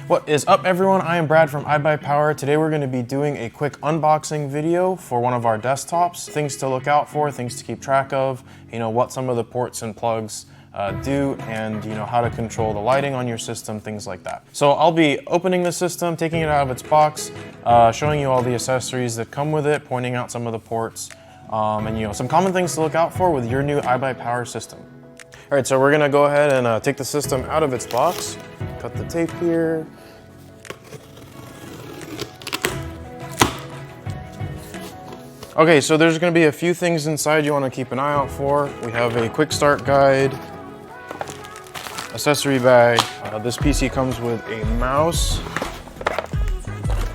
What is up, everyone? I am Brad from iBUYPOWER. Today we're going to be doing a quick unboxing video for one of our desktops. Things to look out for, things to keep track of, what some of the ports and plugs do, and how to control the lighting on your system, things like that. So I'll be opening the system, taking it out of its box, showing you all the accessories that come with it, pointing out some of the ports, and some common things to look out for with your new iBUYPOWER system. All right, so we're gonna go ahead and take the system out of its box. Cut the tape here. Okay, so there's gonna be a few things inside you wanna keep an eye out for. We have a quick start guide, accessory bag. This PC comes with a mouse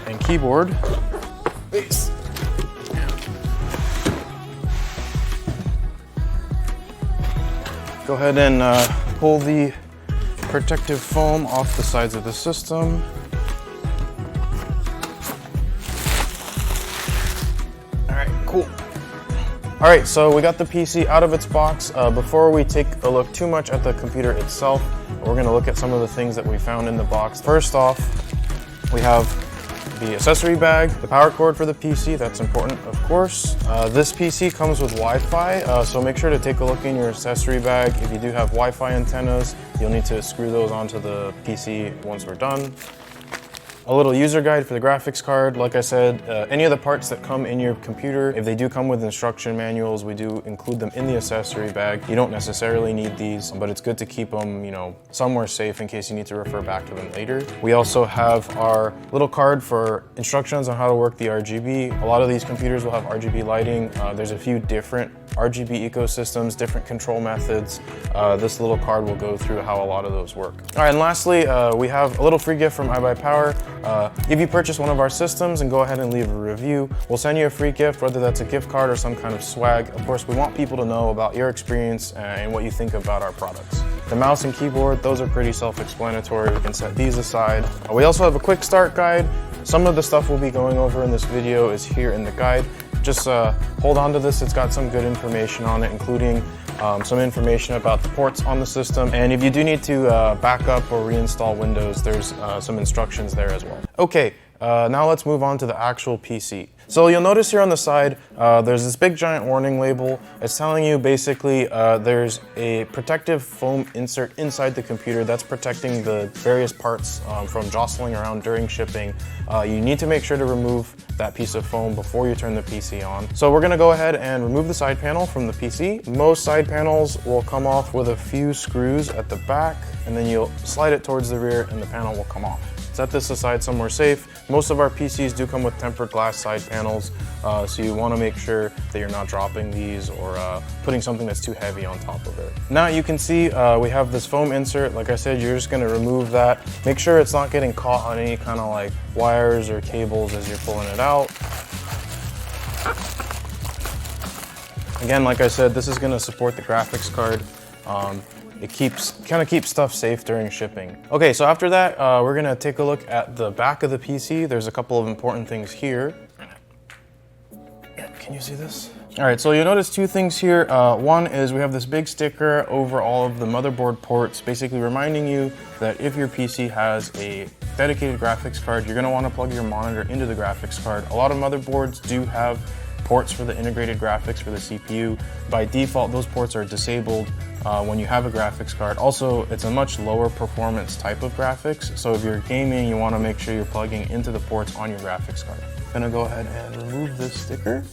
and keyboard. Go ahead and pull the protective foam off the sides of the system. All right, cool. All right, so we got the PC out of its box. Before we take a look too much at the computer itself, we're gonna look at some of the things that we found in the box. First off, we have the accessory bag, the power cord for the PC, that's important, of course. This PC comes with Wi-Fi, so make sure to take a look in your accessory bag. If you do have Wi-Fi antennas, you'll need to screw those onto the PC once we're done. A little user guide for the graphics card. Like I said, any of the parts that come in your computer, if they do come with instruction manuals, we do include them in the accessory bag. You don't necessarily need these, but it's good to keep them, somewhere safe in case you need to refer back to them later. We also have our little card for instructions on how to work the RGB. A lot of these computers will have RGB lighting. There's a few different RGB ecosystems, different control methods. This little card will go through how a lot of those work. All right, and lastly, we have a little free gift from iBUYPOWER. If you purchase one of our systems and go ahead and leave a review, we'll send you a free gift, whether that's a gift card or some kind of swag. Of course, we want people to know about your experience and what you think about our products. The mouse and keyboard, those are pretty self-explanatory. We can set these aside. We also have a quick start guide. Some of the stuff we'll be going over in this video is here in the guide. Just hold on to this. It's got some good information on it, including some information about the ports on the system. And if you do need to back up or reinstall Windows, there's some instructions there as well. Okay, now let's move on to the actual PC. So you'll notice here on the side, there's this big giant warning label. It's telling you basically there's a protective foam insert inside the computer that's protecting the various parts from jostling around during shipping. You need to make sure to remove that piece of foam before you turn the PC on. So we're gonna go ahead and remove the side panel from the PC. Most side panels will come off with a few screws at the back, and then you'll slide it towards the rear and the panel will come off. Set this aside somewhere safe. Most of our PCs do come with tempered glass side panels, so you want to make sure that you're not dropping these or putting something that's too heavy on top of it. Now you can see we have this foam insert. Like I said, you're just going to remove that. Make sure it's not getting caught on any kind of like wires or cables as you're pulling it out. Again, like I said, this is going to support the graphics card. It kind of keeps stuff safe during shipping. Okay, so after that, we're gonna take a look at the back of the PC. There's a couple of important things here. Can you see this? All right, so you'll notice two things here. One is we have this big sticker over all of the motherboard ports, basically reminding you that if your PC has a dedicated graphics card, you're gonna wanna plug your monitor into the graphics card. A lot of motherboards do have ports for the integrated graphics for the CPU. By default, those ports are disabled when you have a graphics card. Also, it's a much lower performance type of graphics, so if you're gaming, you want to make sure you're plugging into the ports on your graphics card. I'm gonna go ahead and remove this sticker.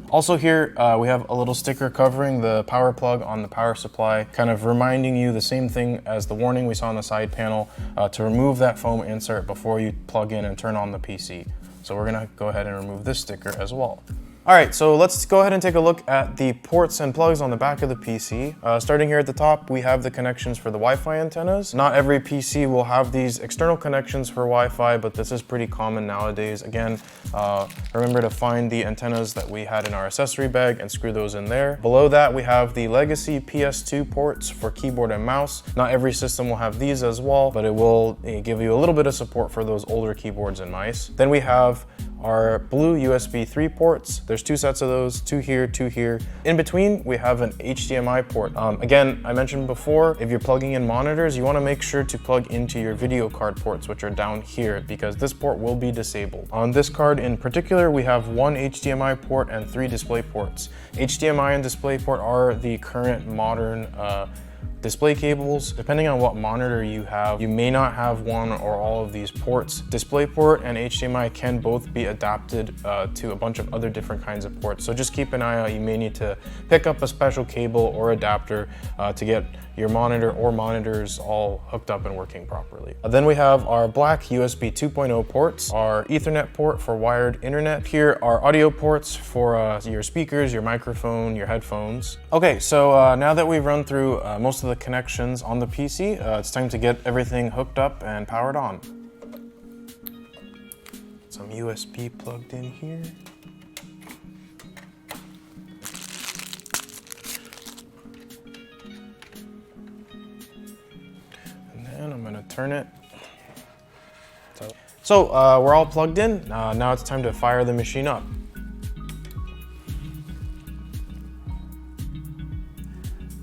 Also here, we have a little sticker covering the power plug on the power supply, kind of reminding you the same thing as the warning we saw on the side panel, to remove that foam insert before you plug in and turn on the PC. So we're gonna go ahead and remove this sticker as well. All right, so let's go ahead and take a look at the ports and plugs on the back of the PC. Starting here at the top, we have the connections for the Wi-Fi antennas. Not every PC will have these external connections for Wi-Fi, but this is pretty common nowadays. Again, remember to find the antennas that we had in our accessory bag and screw those in there. Below that, we have the legacy PS2 ports for keyboard and mouse. Not every system will have these as well, but it will give you a little bit of support for those older keyboards and mice. Then we have are blue USB 3 ports. There's 2 sets of those, 2 here, 2 here. In between, we have an HDMI port. Again, I mentioned before, if you're plugging in monitors, you want to make sure to plug into your video card ports, which are down here, because this port will be disabled. On this card in particular, we have 1 HDMI port and 3 display ports. HDMI and display port are the current modern display cables. Depending on what monitor you have, you may not have one or all of these ports. DisplayPort and HDMI can both be adapted to a bunch of other different kinds of ports. So just keep an eye out. You may need to pick up a special cable or adapter to get your monitor or monitors all hooked up and working properly. Then we have our black USB 2.0 ports, our Ethernet port for wired internet. Here are audio ports for your speakers, your microphone, your headphones. Okay, so now that we've run through most of the connections on the PC, it's time to get everything hooked up and powered on. Some USB plugged in here. And I'm gonna turn it. So we're all plugged in. Now it's time to fire the machine up.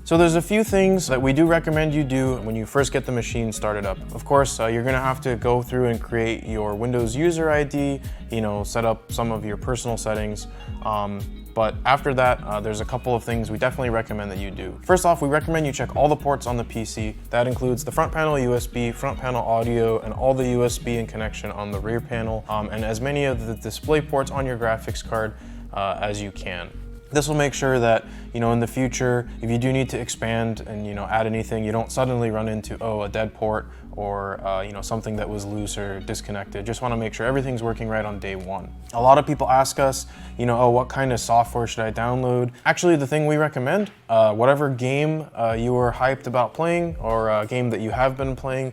So there's a few things that we do recommend you do when you first get the machine started up. Of course, you're gonna have to go through and create your Windows user ID, set up some of your personal settings. But after that, there's a couple of things we definitely recommend that you do. First off, we recommend you check all the ports on the PC. That includes the front panel USB, front panel audio, and all the USB and connection on the rear panel, and as many of the display ports on your graphics card as you can. This will make sure that, in the future, if you do need to expand and, add anything, you don't suddenly run into, a dead port or, something that was loose or disconnected. Just want to make sure everything's working right on day one. A lot of people ask us, what kind of software should I download? Actually, the thing we recommend, whatever game you were hyped about playing or a game that you have been playing,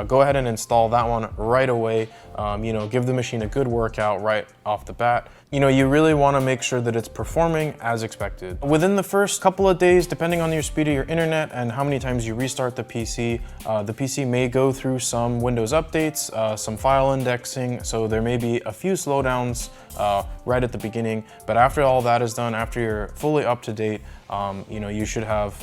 go ahead and install that one right away. Give the machine a good workout right off the bat. You really want to make sure that it's performing as expected. Within the first couple of days, depending on your speed of your internet and how many times you restart the PC may go through some Windows updates, some file indexing, so there may be a few slowdowns right at the beginning, but after all that is done, after you're fully up to date, you should have,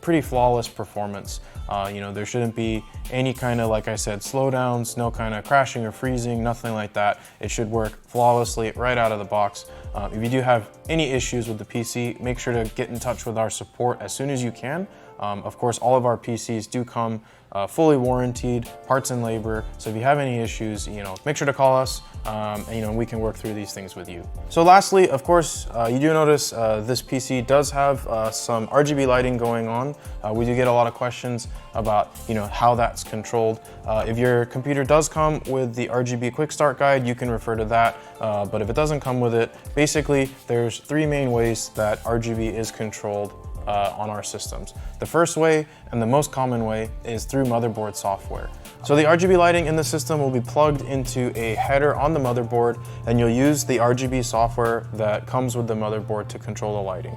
pretty flawless performance. There shouldn't be any kind of, like I said, slowdowns, no kind of crashing or freezing, nothing like that. It should work flawlessly right out of the box. If you do have any issues with the PC, make sure to get in touch with our support as soon as you can. Of course, all of our PCs do come fully warranted, parts and labor. So if you have any issues, make sure to call us, and we can work through these things with you. So lastly, of course, you do notice this PC does have some RGB lighting going on. We do get a lot of questions about, how that's controlled. If your computer does come with the RGB Quick Start Guide, you can refer to that. But if it doesn't come with it, basically there's 3 main ways that RGB is controlled on our systems. The first way and the most common way is through motherboard software. So the RGB lighting in the system will be plugged into a header on the motherboard, and you'll use the RGB software that comes with the motherboard to control the lighting.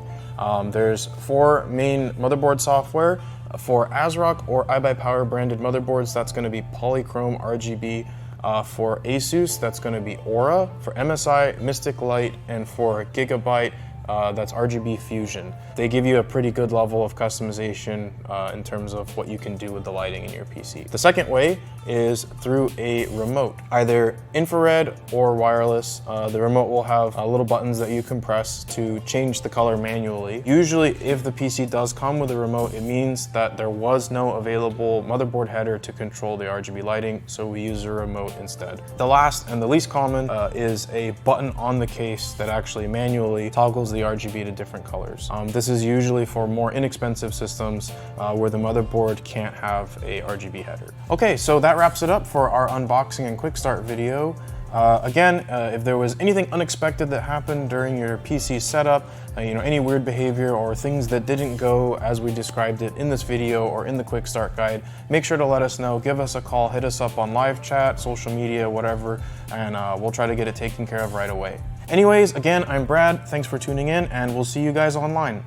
There's 4 main motherboard software. For ASRock or iBUYPOWER branded motherboards, that's going to be Polychrome RGB. For ASUS, that's going to be Aura. For MSI, Mystic Light, and for Gigabyte, that's RGB Fusion. They give you a pretty good level of customization in terms of what you can do with the lighting in your PC. The second way is through a remote, either infrared or wireless. The remote will have little buttons that you can press to change the color manually. Usually, if the PC does come with a remote, it means that there was no available motherboard header to control the RGB lighting, so we use a remote instead. The last and the least common is a button on the case that actually manually toggles the RGB to different colors. This is usually for more inexpensive systems where the motherboard can't have a RGB header. Okay, so that wraps it up for our unboxing and quick start video. Again, if there was anything unexpected that happened during your PC setup, any weird behavior or things that didn't go as we described it in this video or in the quick start guide, make sure to let us know. Give us a call, hit us up on live chat, social media, whatever, and we'll try to get it taken care of right away. Anyways, again, I'm Brad. Thanks for tuning in, and we'll see you guys online.